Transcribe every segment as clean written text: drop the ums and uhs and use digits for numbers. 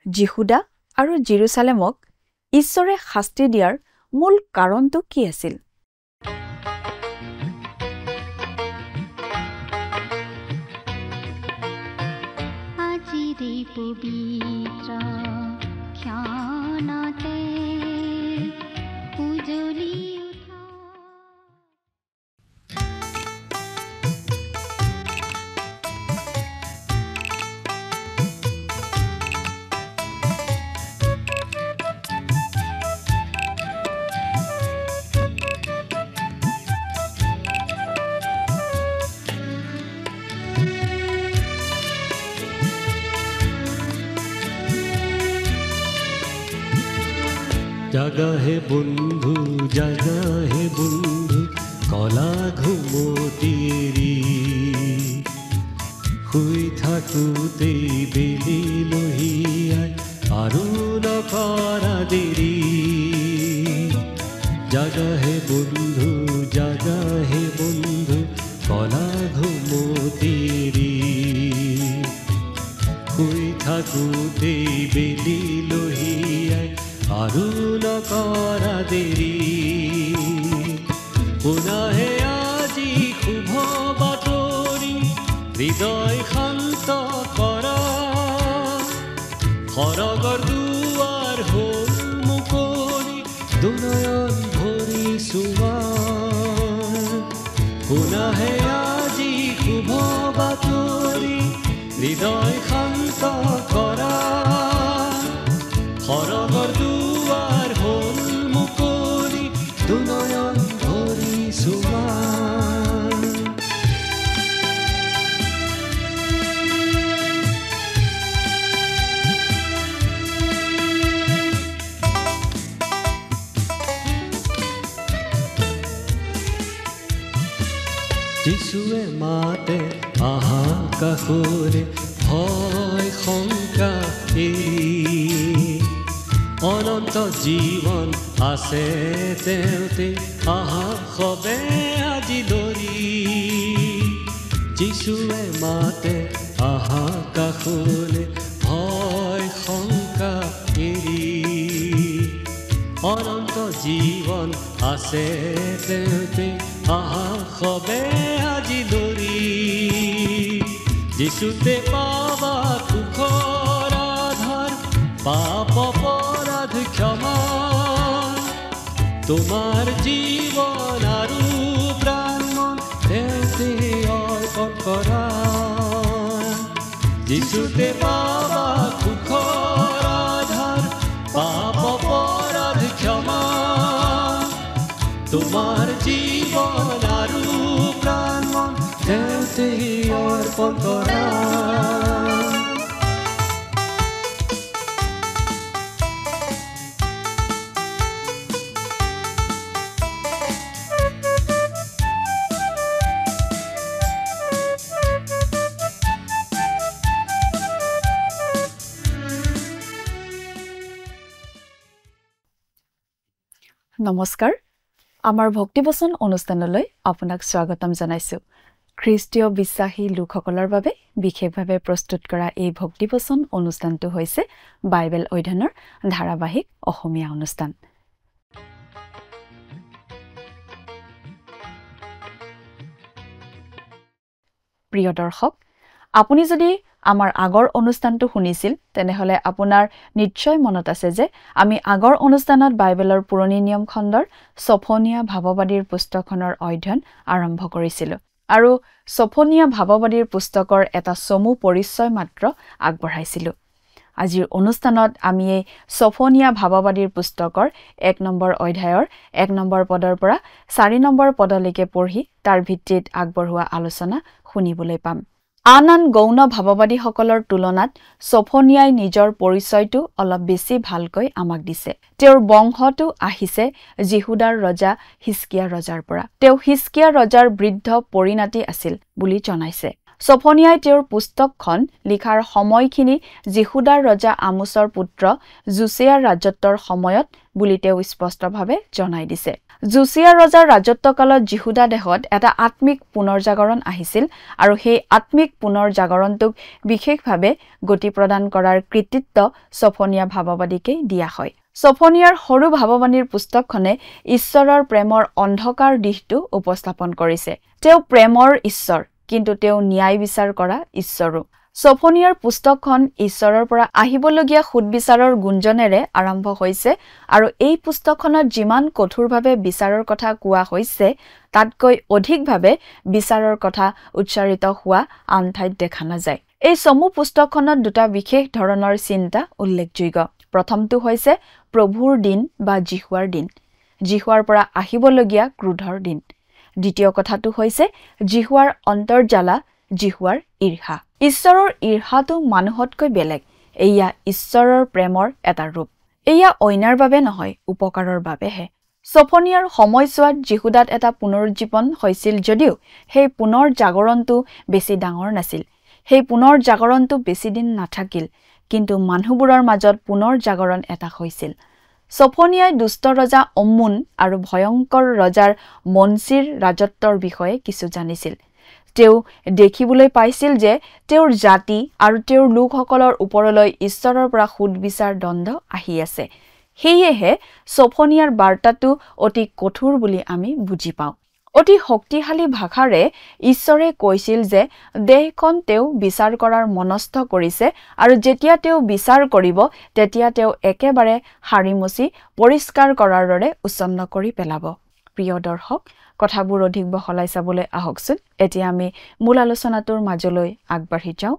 জিহুদা আৰু জেৰুসালেমক ঈশ্বৰে শাস্তি দিয়াৰ মূল কাৰণটো কি আছিল? জাগা হে বন্ধু কলা ঘুমতিৰি শুই থাকোঁতেই বেলি লহিয়াই আৰু নকৰা দেৰি জাগা হে বন্ধু কলা ঘুমতিৰি শুই থাকোঁতেই বেলি লহিয়াই আৰু নকৰা দেৰি পুনাহে আজি শুভ বাতৰি হৃদয় শান্ত কৰা সৰগৰ দুৱাৰ হ'ল মুকলি দুনয়ন ভৰি চোৱা পুনাহে আজি শুভ বাতৰি হৃদয় শান্ত কৰা সৰগৰ দুৱাৰ হ'ল মুকলি দুনয়ন ভৰি চোৱা যিশুৱে মাতে আহা কাষৰে ভয় শংকা এৰি অনন্ত জীৱন আছে তেওঁতে আহা সবে আজি ধৰি যিশুৱে মাতে আহা কাষৰে ভয় শংকা এৰি অনন্ত জীৱন আছে তেওঁতে আহা সবে আজি ধৰি যিশুতে পাবা সুখৰ আধাৰ পাপ অপৰাধ ক্ষমা তোমাৰ জীৱন আৰু প্ৰাণ তেওঁতে অৰ্পণ কৰা যিশুতে পাবা সুখৰ আধাৰ পাপ অপৰাধ ক্ষমা তোমাৰ জীৱন আৰু প্ৰাণ তেওঁতে অৰ্পণ কৰা নমস্কাৰ আমাৰ ভক্তিবচন অনুষ্ঠানলৈ আপোনাক স্বাগতম জনাইছো খ্ৰীষ্টীয় বিশ্বাসী লোকসকলৰ বাবে বিশেষভাৱে প্ৰস্তুত কৰা এই ভক্তিবচন অনুষ্ঠানটো হৈছে বাইবেল অধ্যয়নৰ ধাৰাবাহিক অসমীয়া অনুষ্ঠান প্ৰিয় দৰ্শক আপুনি যদি আমাৰ আগৰ অনুষ্ঠানটো শুনিছিল তেনেহলে আপোনাৰ নিশ্চয় মনত আছে যে আমি আগৰ অনুষ্ঠানত বাইবেলৰ পুৰণি নিয়ম খণ্ডৰ সফনিয়া ভাৱবাদীৰ পুস্তকখনৰ অধ্যয়ন আৰম্ভ কৰিছিলো আৰু সফনিয়া ভাৱবাদীৰ পুস্তকৰ এটা চমু পৰিচয় মাত্ৰ আগবঢ়াইছিলো আজিৰ অনুষ্ঠানত আমি এই সফনিয়া ভাৱবাদীৰ পুস্তকৰ 1 নম্বৰ অধ্যায়ৰ 1 নম্বৰ পদৰ পৰা 4 নম্বৰ পদলৈকে পঢ়ি তাৰ ভিত্তিত আগবঢ়োৱা আলোচনা শুনিবলৈ পাম আন গৌণ ভাৱবাদীসকলৰ তুলনাত সফনিয়াই নিজৰ পৰিচয়টো অলপ বেছি ভালকৈ আমাক দিছে তেওঁৰ বংশটো আহিছে জিহুদাৰ ৰজা হিজকিয়া ৰজাৰ পৰা তেওঁ হিজকিয়া ৰজাৰ বৃদ্ধ পৰিণাতি আছিল বুলি জনাইছে সফনিয়াই তেওঁৰ পুস্তকখন লিখাৰ সময়খিনি জিহুদাৰ ৰজা আমোছৰ পুত্ৰ জোচিয়াৰ ৰাজত্বৰ সময়ত বুলি তেওঁ স্পষ্টভাৱে জনাই দিছে জোচিয়া ৰজাৰ ৰাজত্বকালত জিহুদা দেশত এটা আত্মিক পুনৰজাগৰণ আহিছিল আৰু সেই আত্মিক পুনৰজাগৰণটোক বিশেষভাৱে গতি প্ৰদান কৰাৰ কৃতিত্ব ছফনিয়া ভাৱবাদীকে দিয়া হয়। ছফনিয়াৰ সৰু ভাৱবাণীৰ পুস্তকখনে ঈশ্বৰৰ প্ৰেমৰ অন্ধকাৰ দিশটো উপস্থাপন কৰিছে। তেওঁ প্ৰেমৰ ঈশ্বৰ, কিন্তু তেওঁ ন্যায় বিচাৰ কৰা ঈশ্বৰো। ছফনিয়াৰ পুস্তকখন ঈশ্বৰৰ পৰা আহিবলগীয়া সুদবিচাৰৰ গুঞ্জনেৰে আৰম্ভ হৈছে আৰু এই পুস্তকখনত যিমান কঠোৰভাৱে বিচাৰৰ কথা কোৱা হৈছে তাতকৈ অধিকভাৱে বিচাৰৰ কথা উচ্চাৰিত হোৱা আন ঠাইত দেখা নাযায়। এই চমু পুস্তকখনত দুটা বিশেষ ধৰণৰ চিন্তা উল্লেখযোগ্য। প্ৰথমটো হৈছে প্ৰভুৰ দিন বা জিহুৱাৰ দিন, জিহুৱাৰ পৰা আহিবলগীয়া ক্ৰোধৰ দিন। দ্বিতীয় কথাটো হৈছে জিহুৱাৰ অন্তৰ্জালা, জিহুৱাৰ ঈৰ্ষা। ঈশ্বৰৰ ঈৰ্ষাটো মানুহতকৈ বেলেগ। এয়া ঈশ্বৰৰ প্ৰেমৰ এটা ৰূপ। এয়া অন্যাৰ বাবে নহয়, উপকাৰৰ বাবেহে। ছফনিয়াৰ সময়ছোৱাত জিহুদাত এটা পুনৰুজ্জীৱন হৈছিল যদিও সেই পুনৰ জাগৰণটো বেছি ডাঙৰ নাছিল। সেই পুনৰ জাগৰণটো বেছি দিন নাথাকিল, কিন্তু মানুহবোৰৰ মাজত পুনৰ জাগৰণ এটা হৈছিল। ছফনিয়াই দুষ্ট ৰজা অম্মুন আৰু ভয়ংকৰ ৰজাৰ মনচিৰ ৰাজত্বৰ বিষয়ে কিছু জানিছিল। তেওঁ দেখিবলৈ পাইছিল যে তেওঁৰ জাতি আৰু তেওঁৰ লোকসকলৰ ওপৰলৈ ঈশ্বৰৰ পৰা সুদবিচাৰ দণ্ড আহি আছে। সেয়েহে ছফনিয়াৰ বাৰ্তাটো অতি কঠোৰ বুলি আমি বুজি পাওঁ। অতি শক্তিশালী ভাষাৰে ঈশ্বৰে কৈছিল যে দেশখন তেওঁ বিচাৰ কৰাৰ মনস্থ কৰিছে আৰু যেতিয়া তেওঁ বিচাৰ কৰিব তেতিয়া তেওঁ একেবাৰে সাৰিমচি পৰিষ্কাৰ কৰাৰ দৰে উচ্ছন্ন কৰি পেলাব। প্ৰিয় দৰ্শক, কথাবোৰ অধিক বহলাই চাবলৈ আহকচোন। এতিয়া আমি মূল আলোচনাটোৰ মাজলৈ আগবাঢ়ি যাওঁ।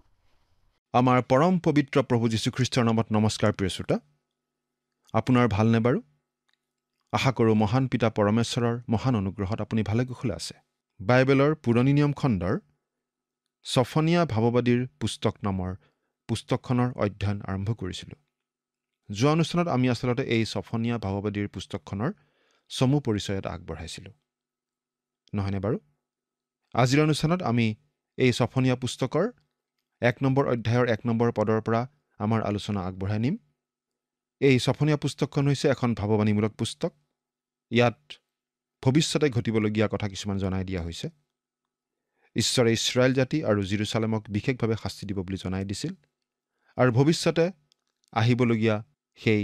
আমাৰ পৰম পবিত্ৰ প্ৰভু যীশুখ্ৰীষ্টৰ নামত নমস্কাৰ। প্ৰিয় শ্ৰোতা, আপোনাৰ ভালনে বাৰু? আশা কৰোঁ মহান পিতা পৰমেশ্বৰৰ মহান অনুগ্ৰহত আপুনি ভালে কুশলে আছে। বাইবেলৰ পুৰণি নিয়ম খণ্ডৰ ছফনিয়া ভাৱবাদীৰ পুস্তক নামৰ পুস্তকখনৰ অধ্যয়ন আৰম্ভ কৰিছিলোঁ। যোৱা অনুষ্ঠানত আমি আচলতে এই ছফনিয়া ভাৱবাদীৰ পুস্তকখনৰ চমু পৰিচয় এটা আগবঢ়াইছিলোঁ, নহয়নে বাৰু? আজিৰ অনুষ্ঠানত আমি এই ছফনিয়া পুস্তকৰ 1 নম্বৰ অধ্যায়ৰ 1 নম্বৰ পদৰ পৰা আমাৰ আলোচনা আগবঢ়াই নিম। এই ছফনিয়া পুস্তকখন হৈছে এখন ভাৱবাণীমূলক পুস্তক। ইয়াত ভৱিষ্যতে ঘটিবলগীয়া কথা কিছুমান জনাই দিয়া হৈছে। ঈশ্বৰে ইছৰাইল জাতি আৰু জেৰুজালেমক বিশেষভাৱে শাস্তি দিব বুলি জনাই দিছিল আৰু ভৱিষ্যতে আহিবলগীয়া সেই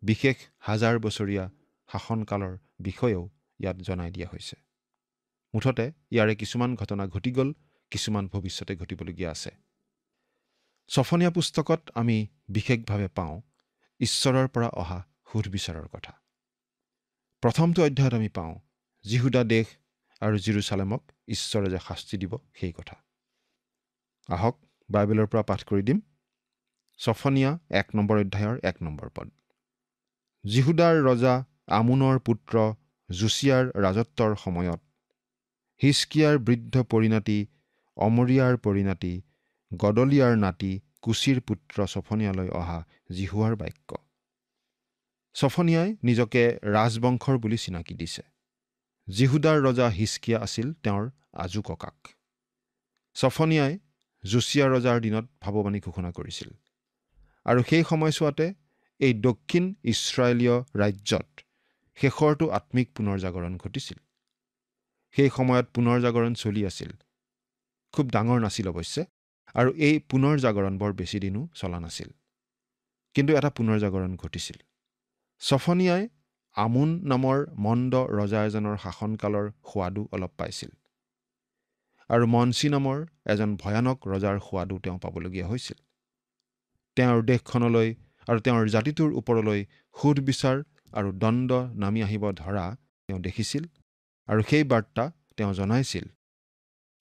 বিশেষ 1000 বছৰীয়া শাসনকালৰ বিষয়েও ইয়াত জনাই দিয়া হৈছে। মুঠতে ইয়াৰে কিছুমান ঘটনা ঘটি গ'ল, কিছুমান ভৱিষ্যতে ঘটিবলগীয়া আছে। ছফনিয়া পুস্তকত আমি বিশেষভাৱে পাওঁ ঈশ্বৰৰ পৰা অহা সুধবিচাৰৰ কথা। প্ৰথমটো অধ্যায়ত আমি পাওঁ জিহুদা দেশ আৰু জেৰুজালেমক ঈশ্বৰে যে শাস্তি দিব সেই কথা। আহক বাইবেলৰ পৰা পাঠ কৰি দিম। ছফনিয়া 1 নম্বৰ অধ্যায়ৰ 1 নম্বৰ পদ। জিহুদাৰ ৰজা আমোনৰ পুত্ৰ জোচিয়াৰ ৰাজত্বৰ সময়ত হিজকিয়াৰ বৃদ্ধ পৰিণাতি, অমৰিয়াৰ পৰিণাতি, গদলিয়াৰ নাতি কুচিৰ পুত্ৰ ছফনিয়ালৈ অহা জিহুৱাৰ বাক্য। ছফনিয়াই নিজকে ৰাজবংশৰ বুলি চিনাকি দিছে। জিহুদাৰ ৰজা হিজকিয়া আছিল তেওঁৰ আজু ককাক। ছফনিয়াই জোচিয়া ৰজাৰ দিনত ভাৱবাণী ঘোষণা কৰিছিল আৰু সেই সময়ছোৱাতে এই দক্ষিণ ইছৰাইলীয় ৰাজ্যত শেষৰটো আত্মিক পুনৰজাগৰণ ঘটিছিল। সেই সময়ত পুনৰজাগৰণ চলি আছিল। খুব ডাঙৰ নাছিল অৱশ্যে, আৰু এই পুনৰজাগৰণ বৰ বেছি দিনো চলা নাছিল, কিন্তু এটা পুনৰজাগৰণ ঘটিছিল। ছফনিয়াই আমোন নামৰ মন্দ ৰজা এজনৰ শাসনকালৰ সোৱাদো অলপ পাইছিল আৰু মনচি নামৰ এজন ভয়ানক ৰজাৰ সোৱাদো তেওঁ পাবলগীয়া হৈছিল। তেওঁৰ দেশখনলৈ আৰু তেওঁৰ জাতিটোৰ ওপৰলৈ সুদবিচাৰ আৰু দণ্ড নামি আহিব ধৰা তেওঁ দেখিছিল আৰু সেই বাৰ্তা তেওঁ জনাইছিল।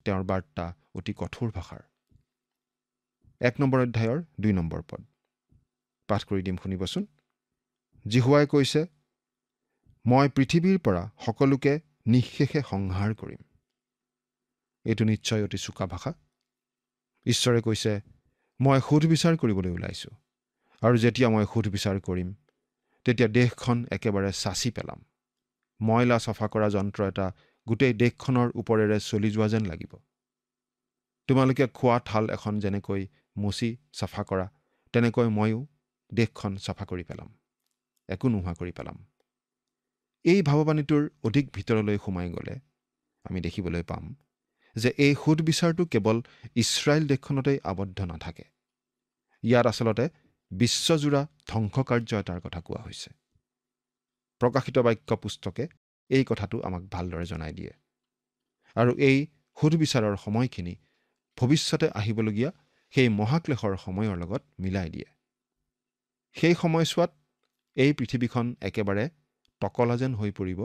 তেওঁৰ বাৰ্তা অতি কঠোৰ ভাষাৰ। 1 নম্বৰ অধ্যায়ৰ 2 নম্বৰ পদ পাঠ কৰি দিম, শুনিবচোন। জিহুৱাই কৈছে, মই পৃথিৱীৰ পৰা সকলোকে নিঃশেষে সংহাৰ কৰিম। এইটো নিশ্চয় অতি চোকা ভাষা। ঈশ্বৰে কৈছে, মই সুধবিচাৰ কৰিবলৈ ওলাইছোঁ আৰু যেতিয়া মই সুধবিচাৰ কৰিম তেতিয়া দেশখন একেবাৰে চাচি পেলাম। ময়লা চফা কৰা যন্ত্ৰ এটা গোটেই দেশখনৰ ওপৰেৰে চলি যোৱা যেন লাগিব। তোমালোকে খোৱা থাল এখন যেনেকৈ মচি চাফা কৰা, তেনেকৈ ময়ো দেশখন চাফা কৰি পেলাম, একো নোহোৱা কৰি পেলাম। এই ভাৱবাণীটোৰ অধিক ভিতৰলৈ সোমাই গ'লে আমি দেখিবলৈ পাম যে এই সুদবিচাৰটো কেৱল ইছৰাইল দেশখনতেই আবদ্ধ নাথাকে। ইয়াত আচলতে বিশ্বজোৰা ধ্বংসকাৰ্য এটাৰ কথা কোৱা হৈছে। প্ৰকাশিত বাক্য পুস্তকে এই কথাটো আমাক ভালদৰে জনাই দিয়ে। আৰু এই সুদবিচাৰৰ সময়খিনি ভৱিষ্যতে আহিবলগীয়া সেই মহাক্লেশৰ সময়ৰ লগত মিলাই দিয়ে। সেই সময়ছোৱাত এই পৃথিৱীখন একেবাৰে টকলা যেন হৈ পৰিব,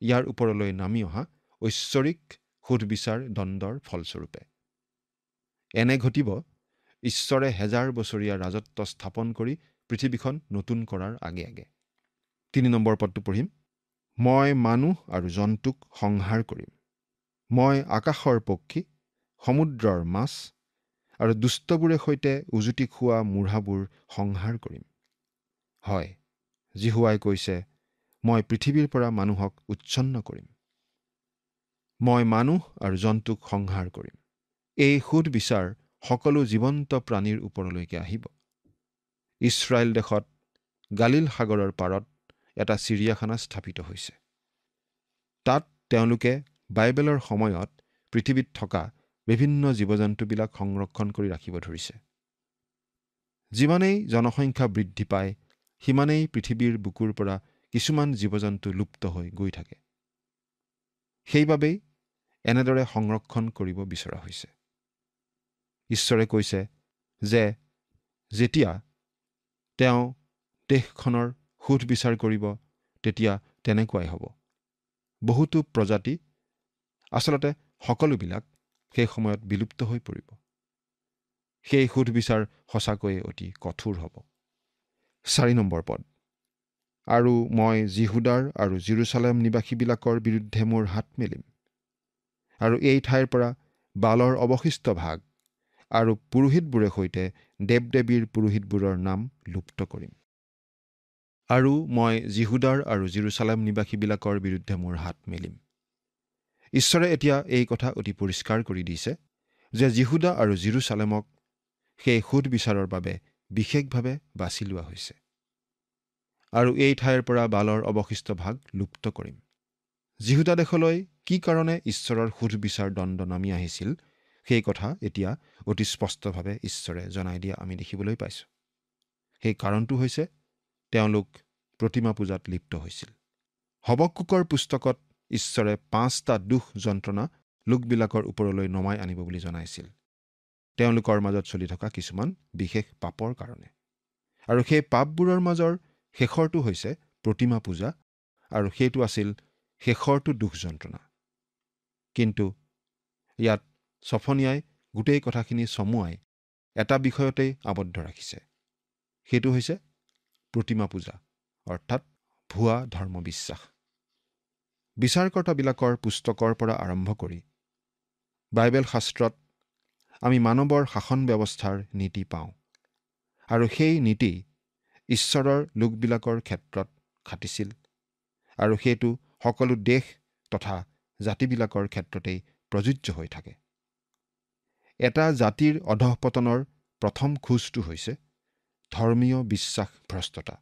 ইয়াৰ ওপৰলৈ নামি অহা ঐশ্বৰিক সুদবিচাৰ দণ্ডৰ ফলস্বৰূপে। এনে ঘটিব ঈশ্বৰে 1000 বছৰীয়া ৰাজত্ব স্থাপন কৰি পৃথিৱীখন নতুন কৰাৰ আগে আগে। 3 নম্বৰ পদটো পঢ়িম। মই মানুহ আৰু জন্তুক সংহাৰ কৰিম। মই আকাশৰ পক্ষী, সমুদ্ৰৰ মাছ আৰু দুষ্টবোৰে সৈতে উজুটি খোৱা মূঢ়াবোৰ সংহাৰ কৰিম। হয়, জিহুৱাই কৈছে, মই পৃথিৱীৰ পৰা মানুহক উচ্ছন্ন কৰিম। মই মানুহ আৰু জন্তুক সংহাৰ কৰিম। এই সুদবিচাৰ সকলো জীৱন্ত প্ৰাণীৰ ওপৰলৈকে আহিব। ইছৰাইল দেশত গালিল সাগৰৰ পাৰত এটা চিৰিয়াখানা স্থাপিত হৈছে। তাত তেওঁলোকে বাইবেলৰ সময়ত পৃথিৱীত থকা বিভিন্ন জীৱ জন্তুবিলাক সংৰক্ষণ কৰি ৰাখিব ধৰিছে। যিমানেই জনসংখ্যা বৃদ্ধি পায়, সিমানেই পৃথিৱীৰ বুকুৰ পৰা কিছুমান জীৱ জন্তু লুপ্ত হৈ গৈ থাকে। সেইবাবেই এনেদৰে সংৰক্ষণ কৰিব বিচৰা হৈছে। ঈশ্বৰে কৈছে যে যেতিয়া তেওঁ দেশখনৰ সুদবিচাৰ কৰিব, তেতিয়া তেনেকুৱাই হ'ব। বহুতো প্ৰজাতি, আচলতে সকলোবিলাক সেই সময়ত বিলুপ্ত হৈ পৰিব। সেই সুদবিচাৰ সঁচাকৈয়ে অতি কঠোৰ হ'ব। 4 নম্বৰ পদ। আৰু মই জিহুদাৰ আৰু জেৰুচালেম নিবাসীবিলাকৰ বিৰুদ্ধে মোৰ হাত মেলিম, আৰু এই ঠাইৰ পৰা বালৰ অৱশিষ্ট ভাগ আৰু পুৰোহিতবোৰে সৈতে দেৱ-দেৱীৰ পুৰোহিতবোৰৰ নাম লুপ্ত কৰিম। আৰু মই জিহুদাৰ আৰু জেৰুচালেম নিবাসীবিলাকৰ বিৰুদ্ধে মোৰ হাত মেলিম। ঈশ্বৰে এতিয়া এই কথা অতি পৰিষ্কাৰ কৰি দিছে যে জিহুদা আৰু জেৰুচালেমক সেই সুদবিচাৰৰ বাবে বিশেষভাৱে বাছি লোৱা হৈছে। আৰু এই ঠাইৰ পৰা বালৰ অৱশিষ্ট ভাগ লুপ্ত কৰিম। জিহুদা দেশলৈ কি কাৰণে ঈশ্বৰৰ সুদবিচাৰ দণ্ড নামি আহিছিল, সেই কথা এতিয়া অতি স্পষ্টভাৱে ঈশ্বৰে জনাই দিয়া আমি দেখিবলৈ পাইছোঁ। সেই কাৰণটো হৈছে তেওঁলোক প্ৰতিমা পূজাত লিপ্ত হৈছিল। হবকুকৰ পুস্তকত ঈশ্বৰে 5টা দুখ যন্ত্ৰণা লোকবিলাকৰ ওপৰলৈ নমাই আনিব বুলি জনাইছিল, তেওঁলোকৰ মাজত চলি থকা কিছুমান বিশেষ পাপৰ কাৰণে। আৰু সেই পাপবোৰৰ মাজৰ শেষৰটো হৈছে প্ৰতিমা পূজা, আৰু সেইটো আছিল শেষৰটো দুখ যন্ত্ৰণা। কিন্তু ইয়াত ছফনিয়াই গোটেই কথাখিনি চমুৱাই এটা বিষয়তেই আবদ্ধ ৰাখিছে। সেইটো হৈছে প্ৰতিমা পূজা, অৰ্থাৎ ভুৱা ধৰ্মবিশ্বাস। বিচাৰকৰ্তাবিলাকৰ পুস্তকৰ পৰা আৰম্ভ কৰি বাইবেল শাস্ত্ৰত আমি মানৱৰ শাসন ব্যৱস্থাৰ নীতি পাওঁ, আৰু সেই নীতি ঈশ্বৰৰ লোকবিলাকৰ ক্ষেত্ৰত খাটিছিল, আৰু সেইটো সকলো দেশ তথা জাতিবিলাকৰ ক্ষেত্ৰতেই প্ৰযোজ্য হৈ থাকে। এটা জাতিৰ অধঃপতনৰ প্ৰথম খোজটো হৈছে ধৰ্মীয় বিশ্বাসভ্ৰষ্টতা,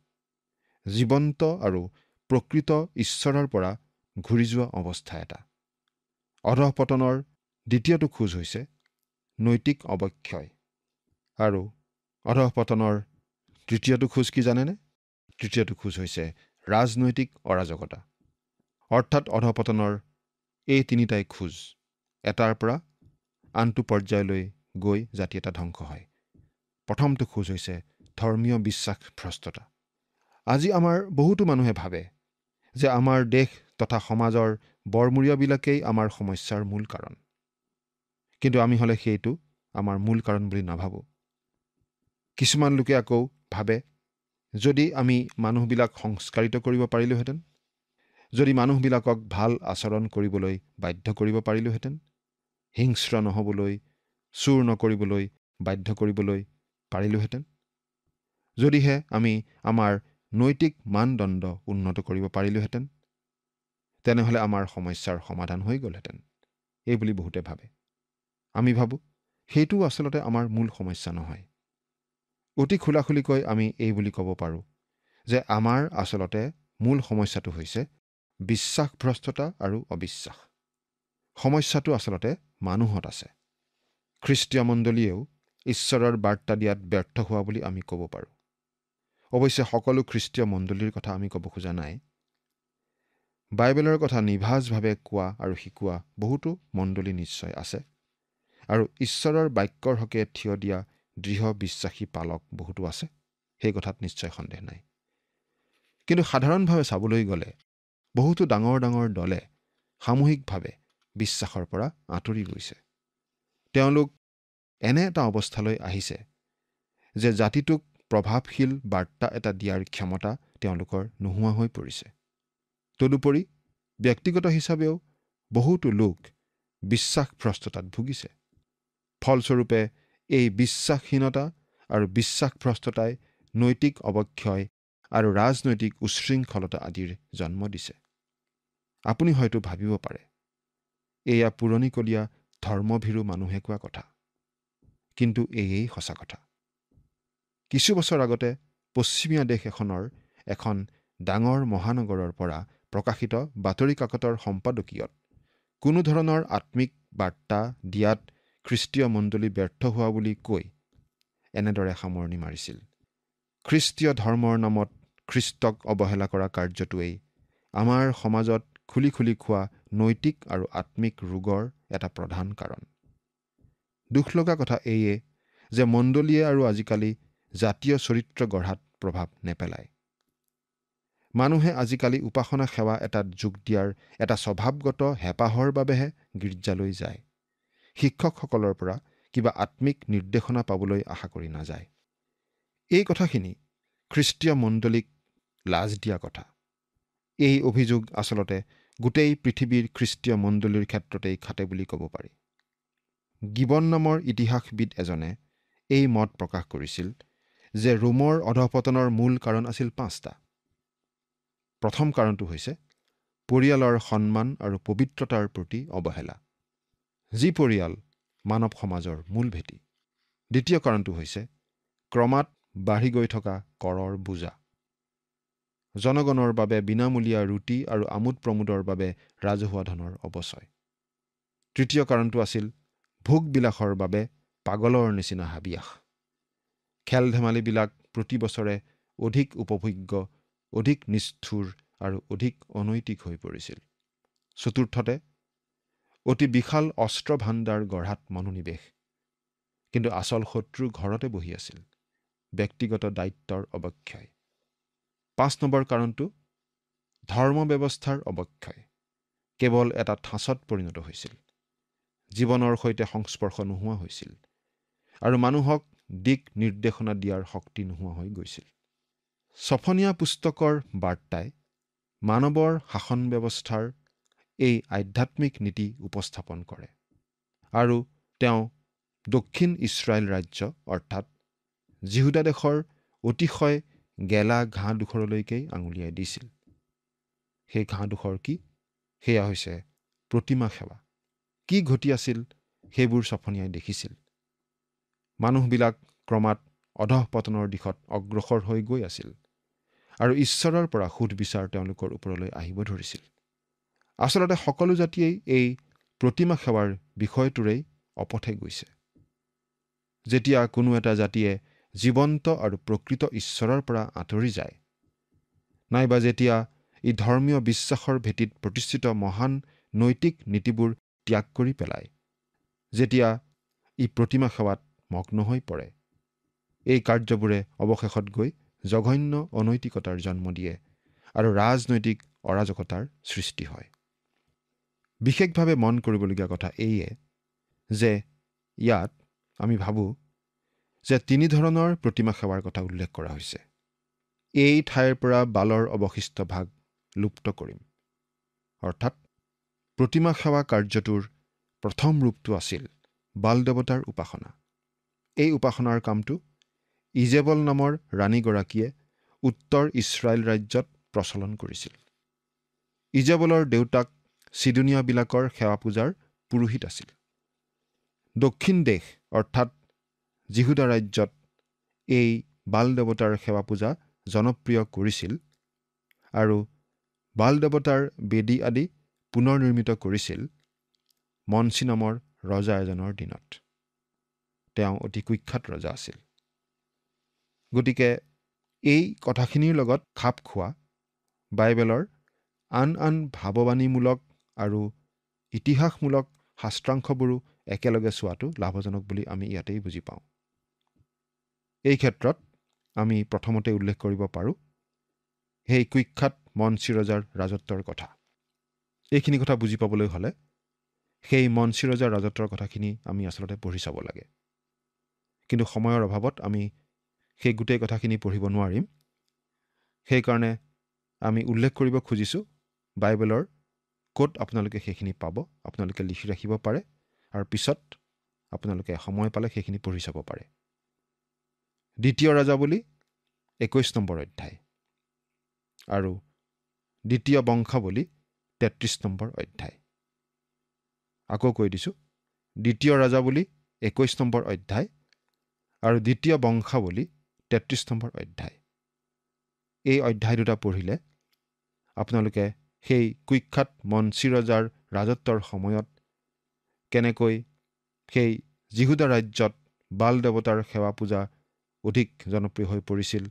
জীৱন্ত আৰু প্ৰকৃত ঈশ্বৰৰ পৰা ঘূৰি যোৱা অৱস্থা এটা। অধঃপতনৰ দ্বিতীয়টো খোজ হৈছে নৈতিক অৱক্ষয়, আৰু অধঃপতনৰ তৃতীয়টো খোজ কি জানেনে? তৃতীয়টো খোজ হৈছে ৰাজনৈতিক অৰাজকতা। অৰ্থাৎ অধঃপতনৰ এই তিনিটাই খোজ এটাৰ পৰা আনটো পৰ্যায়লৈ গৈ জাতি এটা ধ্বংস হয়। প্ৰথমটো খোজ হৈছে ধৰ্মীয় বিশ্বাসভ্ৰষ্টতা। আজি আমাৰ বহুতো মানুহে ভাবে যে আমাৰ দেশ তথা সমাজৰ বৰমূৰীয়াবিলাকেই আমাৰ সমস্যাৰ মূল কাৰণ। কিন্তু আমি হ'লে সেইটো আমাৰ মূল কাৰণ বুলি নাভাবোঁ। কিছুমান লোকে আকৌ ভাবে, যদি আমি মানুহবিলাক সংস্কাৰিত কৰিব পাৰিলোহেঁতেন, যদি মানুহবিলাকক ভাল আচৰণ কৰিবলৈ বাধ্য কৰিব পাৰিলোহেঁতেন, হিংস্ৰ নহ'বলৈ, চুৰ নকৰিবলৈ বাধ্য কৰিবলৈ পাৰিলোহেঁতেন, যদিহে আমি আমাৰ নৈতিক মানদণ্ড উন্নত কৰিব পাৰিলোহেঁতেন, তেনেহ'লে আমাৰ সমস্যাৰ সমাধান হৈ গ'লহেঁতেন, এই বুলি বহুতে ভাবে। আমি ভাবোঁ সেইটো আচলতে আমাৰ মূল সমস্যা নহয়। অতি খোলাখুলিকৈ আমি এই বুলি ক'ব পাৰোঁ যে আমাৰ আচলতে মূল সমস্যাটো হৈছে বিশ্বাসভ্ৰষ্টতা আৰু অবিশ্বাস। সমস্যাটো আচলতে মানুহত আছে। খ্ৰীষ্টীয় মণ্ডলীয়েও ঈশ্বৰৰ বাৰ্তা দিয়াত ব্যৰ্থ হোৱা বুলি আমি ক'ব পাৰোঁ। অৱশ্যে সকলো খ্ৰীষ্টীয় মণ্ডলীৰ কথা আমি ক'ব খোজা নাই। বাইবেলৰ কথা নিভাঁজভাৱে কোৱা আৰু শিকোৱা বহুতো মণ্ডলী নিশ্চয় আছে, আৰু ঈশ্বৰৰ বাক্যৰ হকে থিয় দিয়া দৃঢ় বিশ্বাসী পালক বহুতো আছে, সেই কথাত নিশ্চয় সন্দেহ নাই। কিন্তু সাধাৰণভাৱে চাবলৈ গ'লে বহুতো ডাঙৰ ডাঙৰ দলে সামূহিকভাৱে বিশ্বাসৰ পৰা আঁতৰি গৈছে। তেওঁলোক এনে এটা অৱস্থালৈ আহিছে যে জাতিটোক প্ৰভাৱশীল বাৰ্তা এটা দিয়াৰ ক্ষমতা তেওঁলোকৰ নোহোৱা হৈ পৰিছে। তদুপৰি ব্যক্তিগত হিচাপেও বহুতো লোক বিশ্বাসভ্ৰষ্টতাত ভুগিছে। ফলস্বৰূপে এই বিশ্বাসহীনতা আৰু বিশ্বাসভ্ৰষ্টতাই নৈতিক অৱক্ষয় আৰু ৰাজনৈতিক উচ্ছৃংখলতা আদিৰ জন্ম দিছে। আপুনি হয়তো ভাবিব পাৰে, এয়া পুৰণিকলীয়া ধৰ্মভীৰু মানুহে কোৱা কথা, কিন্তু এয়েই সঁচা কথা। কিছু বছৰ আগতে পশ্চিমীয়া দেশ এখনৰ এখন ডাঙৰ মহানগৰৰ পৰা প্ৰকাশিত বাতৰি কাকতৰ সম্পাদকীয়ত কোনো ধৰণৰ আত্মিক বাৰ্তা দিয়াত খ্ৰীষ্টীয় মণ্ডলী ব্যৰ্থ হোৱা বুলি কৈ এনেদৰে সামৰণি মাৰিছিল: খ্ৰীষ্টীয় ধৰ্মৰ নামত খ্ৰীষ্টক অৱহেলা কৰা কাৰ্যটোৱেই আমাৰ সমাজত খুলি খুলি খোৱা নৈতিক আৰু আত্মিক ৰোগৰ এটা প্ৰধান কাৰণ। দুখ লগা কথা এইয়ে যে মণ্ডলীয়ে আৰু আজিকালি জাতীয় চৰিত্ৰ গঢ়াত প্ৰভাৱ নেপেলায়। মানুহে আজিকালি উপাসনা সেৱা এটাত যোগ দিয়াৰ এটা স্বভাৱগত হেঁপাহৰ বাবেহে গীৰ্জালৈ যায়। শিক্ষকসকলৰ পৰা কিবা আত্মিক নিৰ্দেশনা পাবলৈ আশা কৰি নাযায়। এই কথাখিনি খ্ৰীষ্টীয় মণ্ডলীক লাজ দিয়া কথা। এই অভিযোগ আচলতে গোটেই পৃথিৱীৰ খ্ৰীষ্টীয় মণ্ডলীৰ ক্ষেত্ৰতেই খাটে বুলি ক'ব পাৰি। গিবন নামৰ ইতিহাসবিদ এজনে এই মত প্ৰকাশ কৰিছিল যে ৰোমৰ অধঃপতনৰ মূল কাৰণ আছিল 5টা। প্ৰথম কাৰণটো হৈছে পৰিয়ালৰ সন্মান আৰু পবিত্ৰতাৰ প্ৰতি অৱহেলা, যি পৰিয়াল মানৱ সমাজৰ মূল ভেটি। দ্বিতীয় কাৰণটো হৈছে ক্ৰমাৎ বাঢ়ি গৈ থকা কৰৰ বোজা, জনগণৰ বাবে বিনামূলীয়া ৰুটি আৰু আমোদ প্ৰমোদৰ বাবে ৰাজহুৱা ধনৰ অপচয়। তৃতীয় কাৰণটো আছিল ভোগবিলাসৰ বাবে পাগলৰ নিচিনা হাবিয়াস। খেল ধেমালিবিলাক প্ৰতি বছৰে অধিক উপভোগ্য, অধিক নিষ্ঠুৰ আৰু অধিক অনৈতিক হৈ পৰিছিল। চতুৰ্থতে অতি বিশাল অস্ত্ৰ ভাণ্ডাৰ গঢ়াত মনোনিৱেশ, কিন্তু আচল শত্ৰু ঘৰতে বহি আছিল: ব্যক্তিগত দায়িত্বৰ অৱক্ষয়। 5 নম্বৰ কাৰণটো ধৰ্ম ব্যৱস্থাৰ অৱক্ষয়। কেৱল এটা ঠাঁচত পৰিণত হৈছিল, জীৱনৰ সৈতে সংস্পৰ্শ নোহোৱা হৈছিল, আৰু মানুহক দিক নিৰ্দেশনা দিয়াৰ শক্তি নোহোৱা হৈ গৈছিল। ছফনীয়া পুস্তকৰ বাৰ্তাই মানৱৰ শাসন ব্যৱস্থাৰ এই আধ্যাত্মিক নীতি উপস্থাপন কৰে, আৰু তেওঁ দক্ষিণ ইছৰাইল ৰাজ্য অৰ্থাৎ জিহুদা দেশৰ অতিশয় গেলা ঘাঁহডোখৰলৈকেই আঙুলিয়াই দিছিল। সেই ঘাঁহডোখৰ কি? সেয়া হৈছে প্ৰতিমা সেৱা। কি ঘটি আছিল সেইবোৰ ছফনীয়াই দেখিছিল। মানুহবিলাক ক্ৰমাৎ অধঃপতনৰ দিশত অগ্ৰসৰ হৈ গৈ আছিল, আৰু ঈশ্বৰৰ পৰা সুধবিচাৰ তেওঁলোকৰ ওপৰলৈ আহিব ধৰিছিল। আচলতে সকলো জাতিয়েই এই প্ৰতিমা সেৱাৰ বিষয়টোৰেই অপথে গৈছে। যেতিয়া কোনো এটা জাতিয়ে জীৱন্ত আৰু প্ৰকৃত ঈশ্বৰৰ পৰা আঁতৰি যায়, নাইবা যেতিয়া ই ধৰ্মীয় বিশ্বাসৰ ভেটিত প্ৰতিষ্ঠিত মহান নৈতিক নীতিবোৰ ত্যাগ কৰি পেলায়, যেতিয়া ই প্ৰতিমা সেৱাত মগ্ন হৈ পৰে, এই কাৰ্যবোৰে অৱশেষত গৈ জঘন্য অনৈতিকতাৰ জন্ম দিয়ে আৰু ৰাজনৈতিক অৰাজকতাৰ সৃষ্টি হয়। বিশেষভাৱে মন কৰিবলগীয়া কথা এইয়ে যে ইয়াত আমি ভাবোঁ যে 3 ধৰণৰ প্ৰতিমা সেৱাৰ কথা উল্লেখ কৰা হৈছে। এই ঠাইৰ পৰা বালৰ অৱশিষ্ট ভাগ লুপ্ত কৰিম। অৰ্থাৎ প্ৰতিমা সেৱা কাৰ্যটোৰ প্ৰথম ৰূপটো আছিল বাল দেৱতাৰ উপাসনা। এই উপাসনাৰ কামটো ইজেবল নামৰ ৰাণীগৰাকীয়ে উত্তৰ ইছৰাইল ৰাজ্যত প্ৰচলন কৰিছিল। ইজেবলৰ দেউতাক চিডোনিয়াবিলাকৰ সেৱা পূজাৰ পুৰোহিত আছিল। দক্ষিণ দেশ অৰ্থাৎ জিহুদা ৰাজ্যত এই বাল দেৱতাৰ সেৱা পূজা জনপ্ৰিয় কৰিছিল, আৰু বাল দেৱতাৰ বেদী আদি পুনৰ নিৰ্মিত কৰিছিল মনচি নামৰ ৰজা এজনৰ দিনত। তেওঁ অতি কুখ্যাত ৰজা আছিল। গতিকে এই কথাখিনিৰ লগত খাপ খোৱা বাইবেলৰ আন আন ভাৱবাণীমূলক আৰু ইতিহাসমূলক শাস্ত্ৰাংশবোৰো একেলগে চোৱাটো লাভজনক বুলি আমি ইয়াতেই বুজি পাওঁ। এই ক্ষেত্ৰত আমি প্ৰথমতে উল্লেখ কৰিব পাৰোঁ সেই কুখ্যাত মনচি ৰজাৰ ৰাজত্বৰ কথা। এইখিনি কথা বুজি পাবলৈ হ'লে সেই মনচি ৰজাৰ ৰাজত্বৰ কথাখিনি আমি আচলতে পঢ়ি চাব লাগে। কিন্তু সময়ৰ অভাৱত আমি সেই গোটেই কথাখিনি পঢ়িব নোৱাৰিম। সেইকাৰণে আমি উল্লেখ কৰিব খুজিছোঁ বাইবেলৰ ক'ত আপোনালোকে সেইখিনি পাব, আপোনালোকে লিখি ৰাখিব পাৰে আৰু পিছত আপোনালোকে সময় পালে সেইখিনি পঢ়ি চাব পাৰে। দ্বিতীয় ৰাজাৱলী 21 নম্বৰ অধ্যায় আৰু দ্বিতীয় বংশাৱলী 33 নম্বৰ অধ্যায়। আকৌ কৈ দিছোঁ, দ্বিতীয় ৰাজাৱলী 21 নম্বৰ অধ্যায় আৰু দ্বিতীয় বংশাৱলী 33 নম্বৰ অধ্যায়। এই অধ্যায় দুটা পঢ়িলে আপোনালোকে সেই কুখ্যাত মনচি ৰজাৰ ৰাজত্বৰ সময়ত কেনেকৈ সেই যিহুদা ৰাজ্যত বাল দেৱতাৰ সেৱা পূজা অধিক জনপ্ৰিয় হৈ পৰিছিল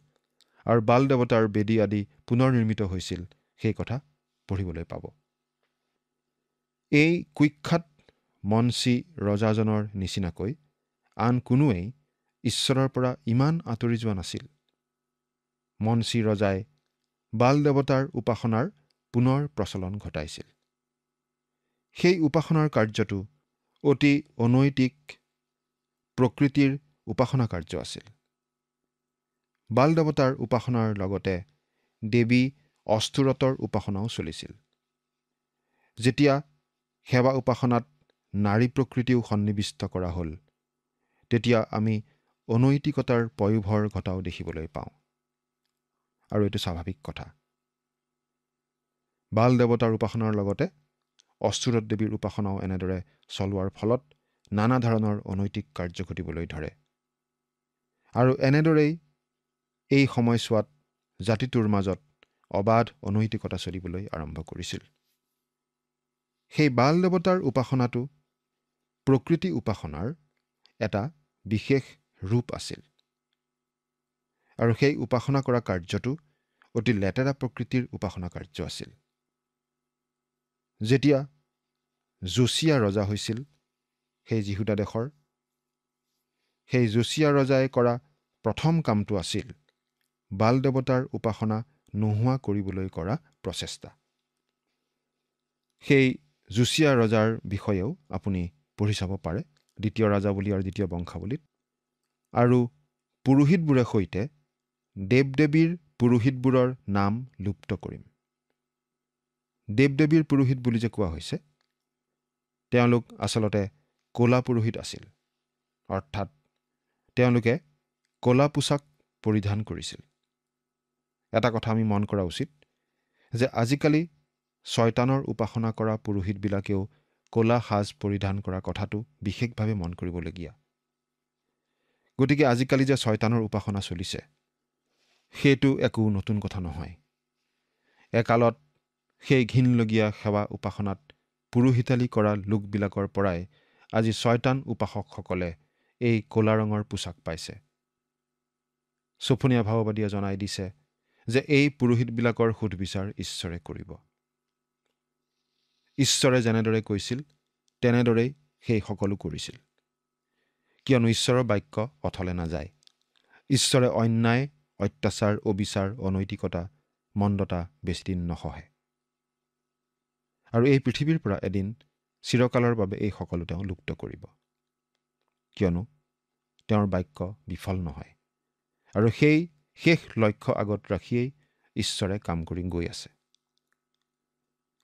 আৰু বাল দেৱতাৰ বেদী আদি পুনৰ নিৰ্মিত হৈছিল সেই কথা পঢ়িবলৈ পাব। এই কুখ্যাত মনচি ৰজাজনৰ নিচিনাকৈ আন কোনোৱেই ঈশ্বৰৰ পৰা ইমান আঁতৰি যোৱা নাছিল। মনচি ৰজাই বাল দেৱতাৰ উপাসনাৰ পুনৰ প্ৰচলন ঘটাইছিল। সেই উপাসনাৰ কাৰ্যটো অতি অনৈতিক প্ৰকৃতিৰ উপাসনা কাৰ্য আছিল। বাল দেৱতাৰ উপাসনাৰ লগতে দেৱী অস্তোৰতৰ উপাসনাও চলিছিল। যেতিয়া সেৱা উপাসনাত নাৰী প্ৰকৃতিও সন্নিৱিষ্ট কৰা হ'ল, তেতিয়া আমি অনৈতিকতাৰ পয়োভৰ ঘটাও দেখিবলৈ পাওঁ। আৰু এইটো স্বাভাৱিক কথা। বাল দেৱতাৰ উপাসনাৰ লগতে অস্তোৰত দেৱীৰ উপাসনাও এনেদৰে চলোৱাৰ ফলত নানা ধৰণৰ অনৈতিক কাৰ্য ঘটিবলৈ ধৰে। আৰু এনেদৰেই এই সময়ছোৱাত জাতিটোৰ মাজত অবাধ অনৈতিকতা চলিবলৈ আৰম্ভ কৰিছিল। সেই বাল দেৱতাৰ উপাসনাটো প্ৰকৃতি উপাসনাৰ এটা বিশেষ ৰূপ আছিল। আৰু সেই উপাসনা কৰা কাৰ্যটো অতি লেতেৰা প্ৰকৃতিৰ উপাসনা কাৰ্য আছিল। যেতিয়া যোছিয়া ৰজা হৈছিল সেই যিহুদা দেশৰ, সেই যোছিয়া ৰজাই কৰা প্ৰথম কামটো আছিল বাল দেৱতাৰ উপাসনা নোহোৱা কৰিবলৈ কৰা প্ৰচেষ্টা। সেই যোছিয়া ৰজাৰ বিষয়েও আপুনি পঢ়ি চাব পাৰে দ্বিতীয় ৰাজাৱলী আৰু দ্বিতীয় বংশাৱলীত। আৰু পুৰোহিতবোৰে সৈতে দেৱ দেৱীৰ পুৰোহিতবোৰৰ নাম লুপ্ত কৰিম। দেৱ দেৱীৰ পুৰোহিত বুলি যে কোৱা হৈছে, তেওঁলোক আচলতে ক'লা পুৰোহিত আছিল। অৰ্থাৎ তেওঁলোকে ক'লা পোছাক পৰিধান কৰিছিল। এটা কথা আমি মন কৰা উচিত যে আজিকালি শয়তানৰ উপাসনা কৰা পুৰোহিতবিলাকেও ক'লা সাজ পৰিধান কৰা কথাটো বিশেষভাৱে মন কৰিবলগীয়া। গতিকে আজিকালি যে শয়তানৰ উপাসনা চলিছে, সেইটো একো নতুন কথা নহয়। একালত সেই ঘিনলগীয়া সেৱা উপাসনাত পুৰোহিতালি কৰা লোকবিলাকৰ পৰাই আজি শয়তান উপাসকসকলে এই ক'লা ৰঙৰ পোছাক পাইছে। চোফনীয়া ভাৱবাদীয়ে জনাই দিছে যে এই পুৰোহিতবিলাকৰ সুধবিচাৰ ঈশ্বৰে কৰিব। ঈশ্বৰে যেনেদৰে কৈছিল তেনেদৰেই সেই সকলো কৰিছিল। কিয়নো ঈশ্বৰৰ বাক্য অথলে নাযায়। ঈশ্বৰে অন্যায়, অত্যাচাৰ, অবিচাৰ, অনৈতিকতা, মন্দতা বেছিদিন নসহে। আৰু এই পৃথিৱীৰ পৰা এদিন চিৰকালৰ বাবে এই সকলো তেওঁ লুপ্ত কৰিব। কিয়নো তেওঁৰ বাক্য বিফল নহয়। আৰু সেই শেষ লক্ষ্য আগত ৰাখিয়েই ঈশ্বৰে কাম কৰি গৈ আছে।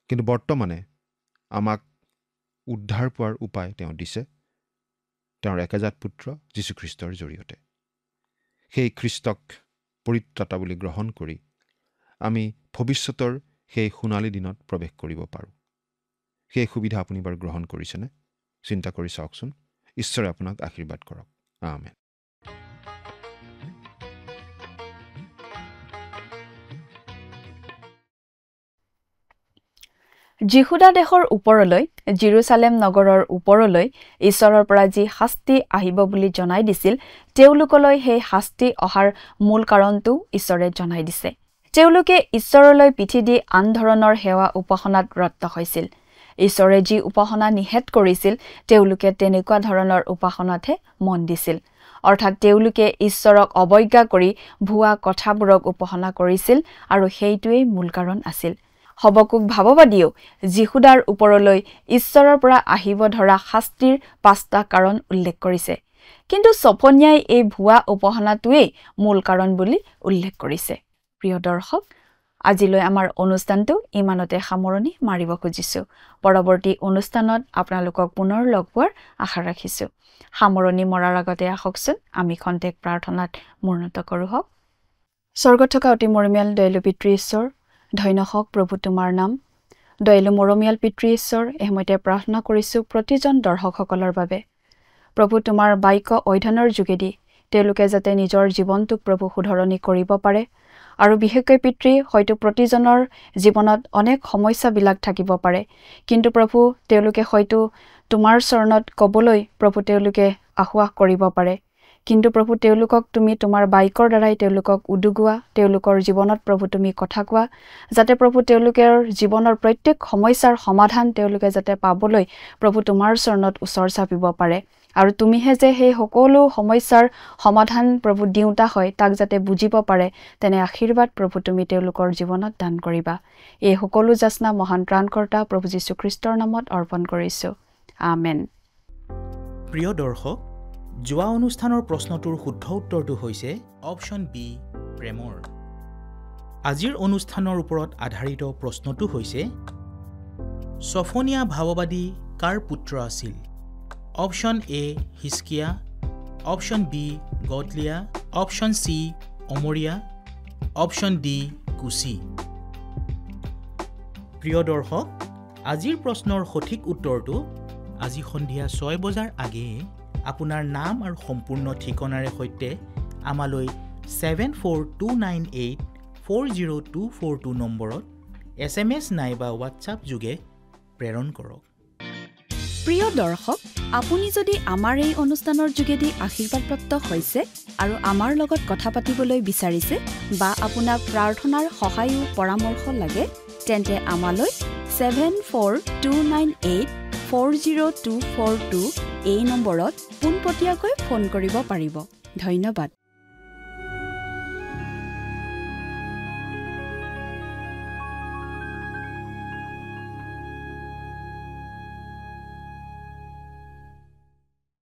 কিন্তু বৰ্তমানে আমাক উদ্ধাৰ পোৱাৰ উপায় তেওঁ দিছে তেওঁৰ একেজাত পুত্ৰ যীশুখ্ৰীষ্টৰ জৰিয়তে। সেই খ্ৰীষ্টক পৰিত্ৰাতা বুলি গ্ৰহণ কৰি আমি ভৱিষ্যতৰ সেই সোণালী দিনত প্ৰৱেশ কৰিব পাৰোঁ। সেই সুবিধা আপুনি বাৰু গ্ৰহণ কৰিছেনে? চিন্তা কৰি চাওকচোন। ঈশ্বৰে আপোনাক আশীৰ্বাদ কৰক। আমেন। যিহুদা দেশৰ ওপৰলৈ জেৰুজালেম নগৰৰ ওপৰলৈ ঈশ্বৰৰ পৰা যি শাস্তি আহিব বুলি জনাই দিছিল তেওঁলোকলৈ সেই শাস্তি অহাৰ মূল কাৰণটো ঈশ্বৰে জনাই দিছে তেওঁলোকে ঈশ্বৰলৈ পিঠি দি আন ধৰণৰ সেৱা উপাসনাত ৰত হৈছিল ঈশ্বৰে যি উপাসনা নিষেধ কৰিছিল তেওঁলোকে তেনেকুৱা ধৰণৰ উপাসনাতহে মন দিছিল অৰ্থাৎ তেওঁলোকে ঈশ্বৰক অবজ্ঞা কৰি ভুৱা কথাবোৰক উপাসনা কৰিছিল আৰু সেইটোৱেই মূল কাৰণ আছিল হবকুক ভাৱবাদীও যিহুদাৰ ওপৰলৈ ঈশ্বৰৰ পৰা আহিব ধৰা শাস্তিৰ 5টা কাৰণ উল্লেখ কৰিছে কিন্তু সফনিয়াই এই ভুৱা উপাসনাটোৱেই মূল কাৰণ বুলি উল্লেখ কৰিছে প্ৰিয় দৰ্শক আজিলৈ আমাৰ অনুষ্ঠানটো ইমানতে সামৰণি মাৰিব খুজিছো পৰৱৰ্তী অনুষ্ঠানত আপোনালোকক পুনৰ লগ পোৱাৰ আশা ৰাখিছো সামৰণি মৰাৰ আগতে আহকচোন আমি খন্তেক প্ৰাৰ্থনাত মূৰ্ণত কৰো হওক স্বৰ্গত থকা অতি মৰমীয়াল দয়ালু পিতৃ ঈশ্বৰ ধন্য হওক প্ৰভু তোমাৰ নাম দয়ালু মৰমীয়াল পিতৃ ঈশ্বৰ এসময়তে প্ৰাৰ্থনা কৰিছো প্ৰতিজন দৰ্শকসকলৰ বাবে প্ৰভু তোমাৰ বাক্য অধ্যয়নৰ যোগেদি তেওঁলোকে যাতে নিজৰ জীৱনটোক প্ৰভু শুধৰণি কৰিব পাৰে আৰু বিশেষকৈ পিতৃ হয়তো প্ৰতিজনৰ জীৱনত অনেক সমস্যাবিলাক থাকিব পাৰে কিন্তু প্ৰভু তেওঁলোকে হয়তো তোমাৰ চৰণত কবলৈ প্ৰভু তেওঁলোকে আহ্বান কৰিব পাৰে কিন্তু প্ৰভু তেওঁলোকক তুমি তোমাৰ বাক্যৰ দ্বাৰাই তেওঁলোকক উদুগুৱা তেওঁলোকৰ জীৱনত প্ৰভু তুমি কথা কোৱা যাতে প্ৰভু তেওঁলোকৰ জীৱনৰ প্ৰত্যেক সমস্যাৰ সমাধান তেওঁলোকে যাতে পাবলৈ প্ৰভু তোমাৰ চৰণত ওচৰ চাপিব পাৰে আৰু তুমিহে যে সেই সকলো সমস্যাৰ সমাধান প্ৰভু দিওঁতা হয় তাক যাতে বুজিব পাৰে তেনে আশীৰ্বাদ প্ৰভু তুমি তেওঁলোকৰ জীৱনত দান কৰিবা এই সকলো যাচনা মহান ত্ৰাণকৰ্তা প্ৰভু যীশু খ্ৰীষ্টৰ নামত অৰ্পণ কৰিছো আমেন প্ৰিয় দৰ্শক যোৱা অনুষ্ঠানৰ প্ৰশ্নটোৰ শুদ্ধ উত্তৰটো হৈছে অপশ্যন বি প্ৰেমৰ আজিৰ অনুষ্ঠানৰ ওপৰত আধাৰিত প্ৰশ্নটো হৈছে সফনিয়া ভাৱবাদী কাৰ পুত্ৰ আছিল option A Hezekiah option B Gedaliah option C Amariah option D Cushi প্ৰিয় দৰ্শক আজিৰ প্ৰশ্নৰ সঠিক উত্তৰটো আজি সন্ধিয়া 6 বজাৰ আগেয়ে আপোনাৰ নাম আৰু সম্পূৰ্ণ ঠিকনাৰে সৈতে আমালৈ 7429840242 নম্বৰত SMS নাইবা WhatsApp যোগে প্ৰেৰণ কৰক প্ৰিয় দৰ্শক আপুনি যদি আমাৰ এই অনুষ্ঠানৰ যোগেদি আশীৰ্বাদপ্ৰাপ্ত হৈছে আৰু আমাৰ লগত কথা পাতিবলৈ বিচাৰিছে বা আপোনাক প্ৰাৰ্থনাৰ সহায় পৰামৰ্শ লাগে তেন্তে আমালৈ 7429840242 এই নম্বৰত পোনপটীয়াকৈ ফোন কৰিব পাৰিব ধন্যবাদ